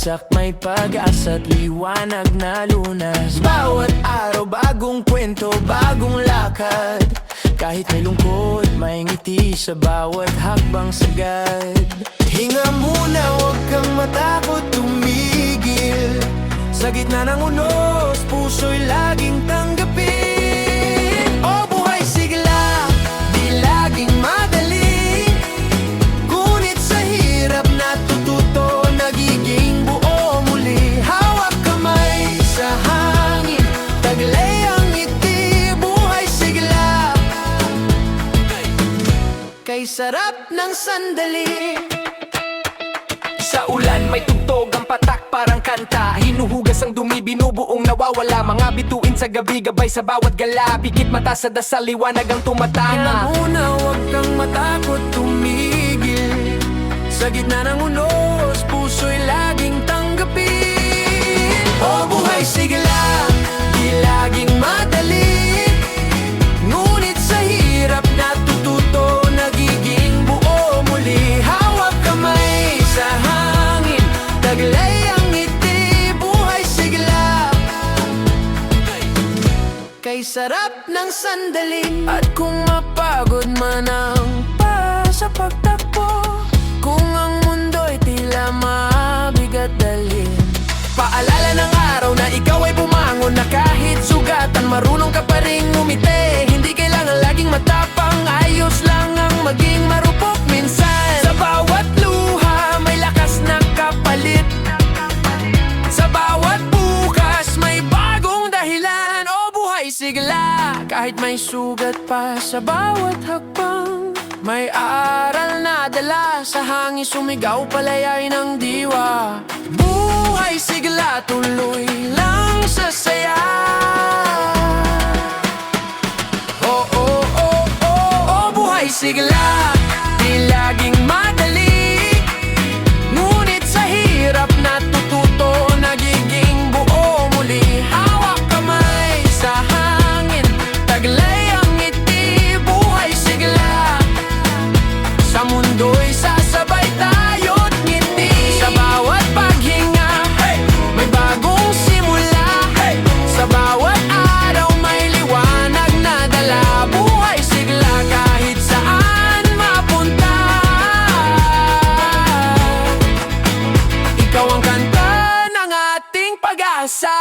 bagsak, may pag-asa't liwanag na lunas. Bawat araw bagong kwento, bagong lakad. Kahit may lungkot, may ngiti sa bawat hakbang sagad. Hinga muna, huwag kang matakot tumigil. Sa gitna ng unos, puso'y laging tanggapin. O buhay sigla, di laging madali. Ngunit sa hirap natututo, nagiging buo muli. Hawak kamay sa hangin, taglay ang ngiti. Buhay sigla, kay sarap ng sandali. Sa ulan may tugtog ang patak parang kanta. Hinuhugas ang dumi, binubuong nawawala. Mga bituin sa gabi, gabay sa bawat gala. Pikit mata sa dasal, liwanag ang tumatama. Hinga muna, huwag kang matakot tumigil. Sa gitna ng unos, puso'y laging tanggapin. O buhay sigla, di laging madali. Ngunit sa hirap natututo, nagiging buo muli. Hawak kamay sa hangin, taglay ang ngiti. Buhay sigla, kay sarap ng sandali. At kung mapagod man ang sa pagtakbo, kung ang mundo'y tila mabigat dalhin, paalala ng araw na ikaw ay bumangon, na kahit sugatan, marunong ka pa ring ngumiti. Hindi kailangan laging matapang, ayos lang ang maging marupok minsan. Sa bawat luha, may lakas na kapalit. Sa bawat bukas, may bagong dahilan. O buhay sigla, kahit may sugat pa sa bawat hakbang, may aral na dala sa hangin, sumigaw palayay ng diwa. Buhay sigla, tuloy lang sa saya. Oh, oh, oh, oh, oh, buhay sigla, di laging madali. Ngunit sa hirap natututo, nagiging buo muli. Hawak kamay sa hangin, taglay ang ngiti. Buhay sigla, sa mundo'y sasabay tayo't ngiti. Sa bawat paghinga, may bagong simula. Sa bawat araw, may liwanag na dala. Buhay sigla, kahit saan mapunta. Ikaw ang kanta ng ating pag-asa.